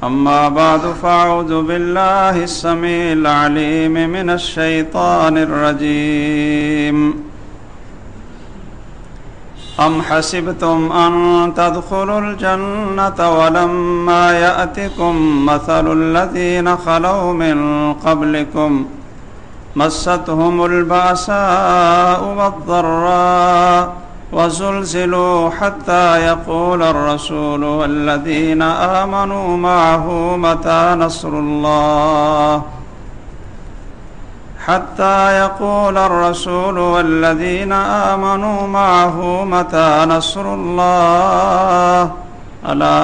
أما بعد فأعوذ بالله السميع العليم من الشيطان الرجيم أم حسبتم أن تدخلوا الجنة ولما يأتكم مثل الذين خلوا من قبلكم مستهم البأساء والضراء وزلزلوا حتى يقول الرسول والذين آمنوا معه متى نصر الله حتى يقول الرسول والذين آمنوا معه متى نصر الله ألا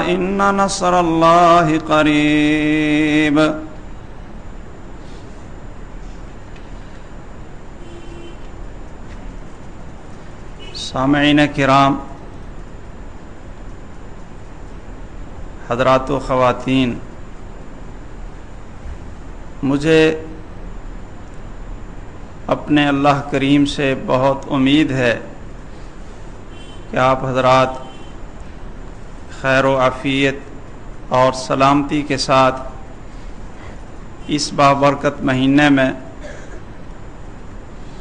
إن نصر الله قريب۔ سامعین کرام، حضرات و خواتین، مجھے اپنے اللہ کریم سے بہت امید ہے کہ آپ حضرات خیر و عافیت اور سلامتی کے ساتھ اس بابرکت مہینے میں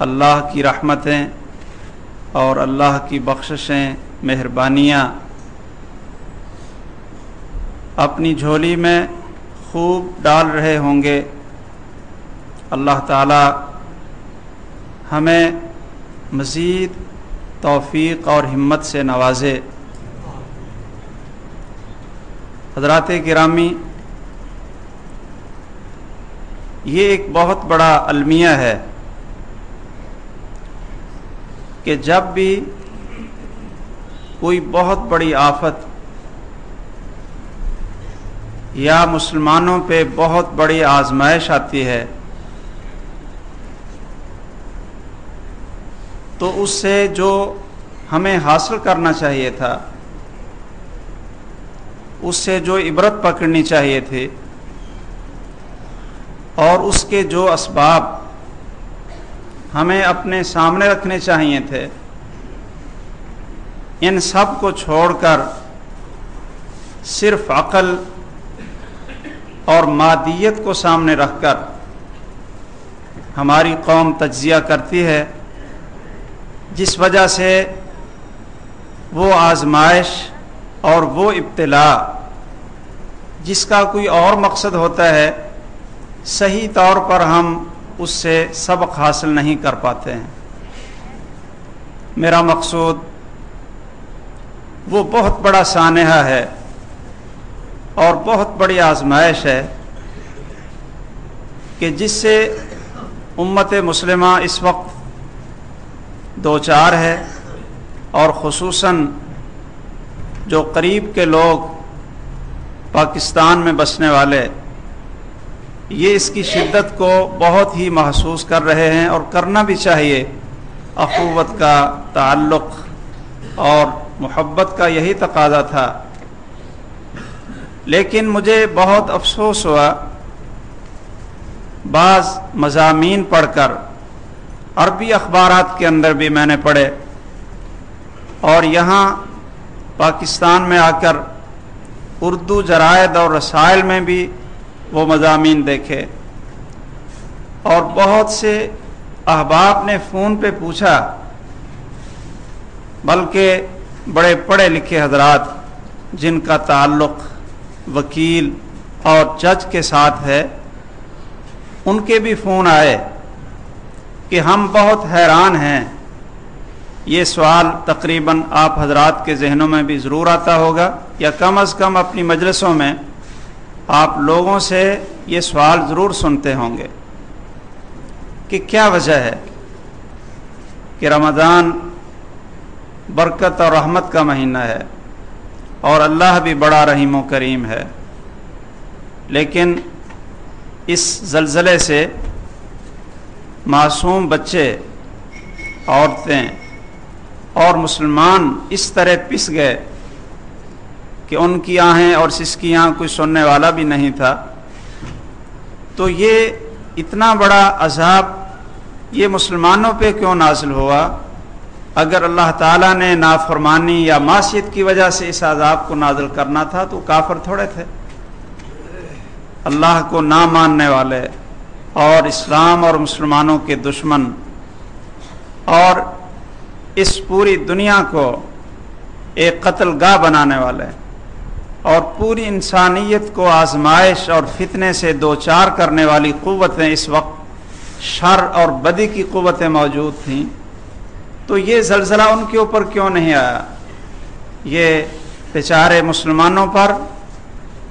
اللہ کی رحمتیں اور اللہ کی بخششیں، مہربانیاں اپنی جھولی میں خوب ڈال رہے ہوں گے۔ اللہ تعالی ہمیں مزید توفیق اور ہمت سے نوازے۔ حضرات گرامی، یہ ایک بہت بڑا المیہ ہے کہ جب بھی کوئی بہت بڑی آفت یا مسلمانوں پہ بہت بڑی آزمائش آتی ہے تو اس سے جو ہمیں حاصل کرنا چاہیے تھا، اس سے جو عبرت پکڑنی چاہیے تھی اور اس کے جو اسباب ہمیں اپنے سامنے رکھنے چاہیے تھے، ان سب کو چھوڑ کر صرف عقل اور مادیت کو سامنے رکھ کر ہماری قوم تجزیہ کرتی ہے، جس وجہ سے وہ آزمائش اور وہ ابتلا جس کا کوئی اور مقصد ہوتا ہے، صحیح طور پر ہم اس سے سبق حاصل نہیں کر پاتے ہیں۔ میرا مقصود وہ بہت بڑا سانحہ ہے اور بہت بڑی آزمائش ہے کہ جس سے امت مسلمہ اس وقت دوچار ہے، اور خصوصاً جو قریب کے لوگ پاکستان میں بسنے والے یہ اس کی شدت کو بہت ہی محسوس کر رہے ہیں، اور کرنا بھی چاہیے۔ اخوت کا تعلق اور محبت کا یہی تقاضا تھا، لیکن مجھے بہت افسوس ہوا بعض مضامین پڑھ کر، عربی اخبارات کے اندر بھی میں نے پڑھے اور یہاں پاکستان میں آ کر اردو جرائد اور رسائل میں بھی وہ مضامین دیکھے، اور بہت سے احباب نے فون پہ پوچھا، بلکہ بڑے پڑھے لکھے حضرات جن کا تعلق وکیل اور جج کے ساتھ ہے، ان کے بھی فون آئے کہ ہم بہت حیران ہیں۔ یہ سوال تقریباً آپ حضرات کے ذہنوں میں بھی ضرور آتا ہوگا، یا کم از کم اپنی مجلسوں میں آپ لوگوں سے یہ سوال ضرور سنتے ہوں گے کہ کیا وجہ ہے کہ رمضان برکت اور رحمت کا مہینہ ہے اور اللہ بھی بڑا رحیم و کریم ہے، لیکن اس زلزلے سے معصوم بچے، عورتیں اور مسلمان اس طرح پس گئے کہ ان کی آہیں اور سسکیاں کوئی سننے والا بھی نہیں تھا۔ تو یہ اتنا بڑا عذاب یہ مسلمانوں پہ کیوں نازل ہوا؟ اگر اللہ تعالیٰ نے نافرمانی یا معصیت کی وجہ سے اس عذاب کو نازل کرنا تھا تو کافر تھوڑے تھے، اللہ کو نہ ماننے والے اور اسلام اور مسلمانوں کے دشمن اور اس پوری دنیا کو ایک قتل گاہ بنانے والے اور پوری انسانیت کو آزمائش اور فتنے سے دوچار کرنے والی قوتیں اس وقت شر اور بدی کی قوتیں موجود تھیں، تو یہ زلزلہ ان کے اوپر کیوں نہیں آیا؟ یہ بیچارے مسلمانوں پر،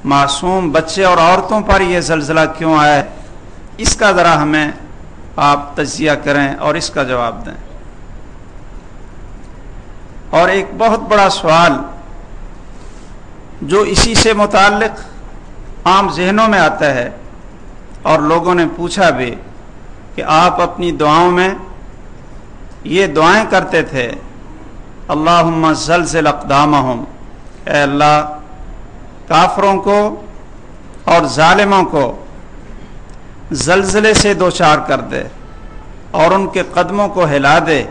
معصوم بچے اور عورتوں پر یہ زلزلہ کیوں آیا ہے؟ اس کا ذرا ہمیں آپ تجزیہ کریں اور اس کا جواب دیں۔ اور ایک بہت بڑا سوال جو اسی سے متعلق عام ذہنوں میں آتا ہے اور لوگوں نے پوچھا بھی کہ آپ اپنی دعاؤں میں یہ دعائیں کرتے تھے، اللہم زلزل اقدامہم، اے اللہ کافروں کو اور ظالموں کو زلزلے سے دوچار کر دے اور ان کے قدموں کو ہلا دے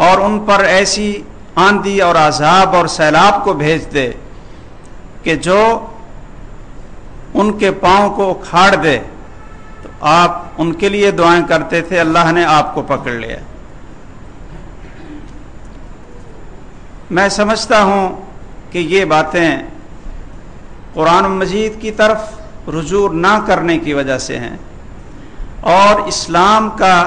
اور ان پر ایسی آندھی اور عذاب اور سیلاب کو بھیج دے کہ جو ان کے پاؤں کو اکھاڑ دے۔ تو آپ ان کے لیے دعائیں کرتے تھے، اللہ نے آپ کو پکڑ لیا۔ میں سمجھتا ہوں کہ یہ باتیں قرآن مجید کی طرف رجوع نہ کرنے کی وجہ سے ہیں اور اسلام کا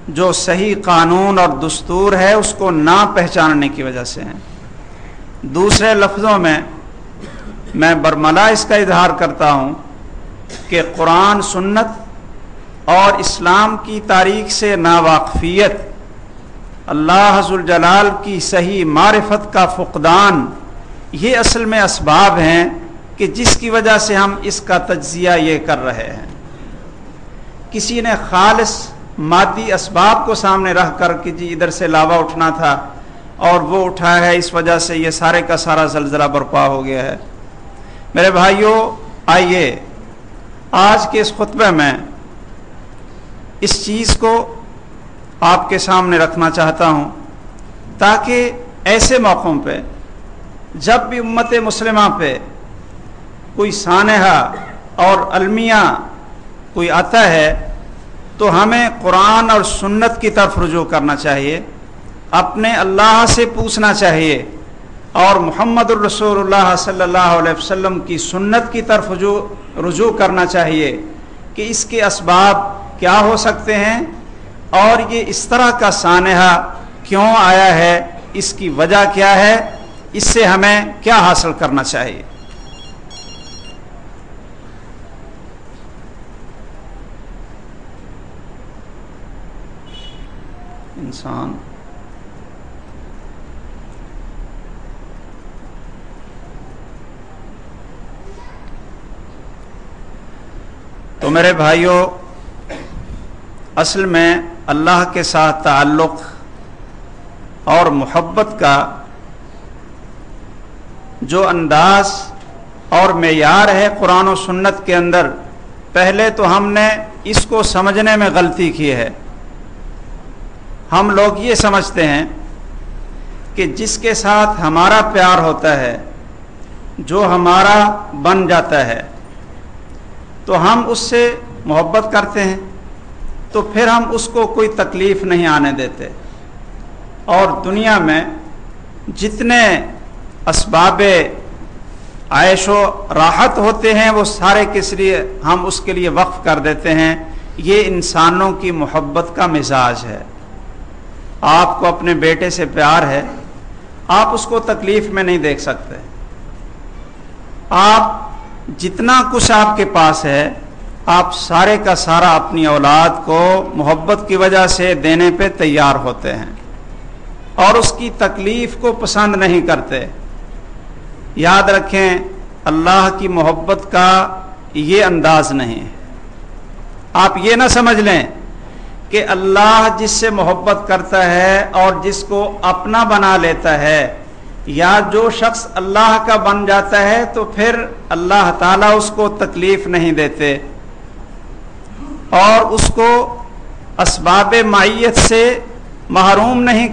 جو صحیح قانون اور دستور ہے اس کو نہ پہچاننے کی وجہ سے ہیں۔ دوسرے لفظوں میں میں برملا اس کا اظہار کرتا ہوں کہ قرآن سنت اور اسلام کی تاریخ سے ناواقفیت، اللہ ذوالجلال کی صحیح معرفت کا فقدان، یہ اصل میں اسباب ہیں کہ جس کی وجہ سے ہم اس کا تجزیہ یہ کر رہے ہیں۔ کسی نے خالص مادی اسباب کو سامنے رکھ کر کہ جی ادھر سے لاوا اٹھنا تھا اور وہ اٹھا ہے، اس وجہ سے یہ سارے کا سارا زلزلہ برپا ہو گیا ہے۔ میرے بھائیوں، آئیے آج کے اس خطبے میں اس چیز کو آپ کے سامنے رکھنا چاہتا ہوں تاکہ ایسے موقعوں پہ جب بھی امت مسلمہ پہ کوئی سانحہ اور المیہ کوئی آتا ہے تو ہمیں قرآن اور سنت کی طرف رجوع کرنا چاہیے، اپنے اللہ سے پوچھنا چاہیے اور محمد الرسول اللہ صلی اللہ علیہ وسلم کی سنت کی طرف رجوع کرنا چاہیے کہ اس کے اسباب کیا ہو سکتے ہیں اور یہ اس طرح کا سانحہ کیوں آیا ہے، اس کی وجہ کیا ہے، اس سے ہمیں کیا حاصل کرنا چاہیے۔ انسان تو میرے بھائیوں، اصل میں اللہ کے ساتھ تعلق اور محبت کا جو انداز اور معیار ہے قرآن و سنت کے اندر، پہلے تو ہم نے اس کو سمجھنے میں غلطی کی ہے۔ ہم لوگ یہ سمجھتے ہیں کہ جس کے ساتھ ہمارا پیار ہوتا ہے، جو ہمارا بن جاتا ہے، تو ہم اس سے محبت کرتے ہیں، تو پھر ہم اس کو کوئی تکلیف نہیں آنے دیتے، اور دنیا میں جتنے اسباب عیش و راحت ہوتے ہیں وہ سارے کس لیے ہم اس کے لیے وقف کر دیتے ہیں۔ یہ انسانوں کی محبت کا مزاج ہے۔ آپ کو اپنے بیٹے سے پیار ہے، آپ اس کو تکلیف میں نہیں دیکھ سکتے۔ آپ جتنا کچھ آپ کے پاس ہے، آپ سارے کا سارا اپنی اولاد کو محبت کی وجہ سے دینے پہ تیار ہوتے ہیں اور اس کی تکلیف کو پسند نہیں کرتے۔ یاد رکھیں، اللہ کی محبت کا یہ انداز نہیں ہے۔ آپ یہ نہ سمجھ لیں کہ اللہ جس سے محبت کرتا ہے اور جس کو اپنا بنا لیتا ہے، یا جو شخص اللہ کا بن جاتا ہے تو پھر اللہ تعالیٰ اس کو تکلیف نہیں دیتے اور اس کو اسباب معیت سے محروم نہیں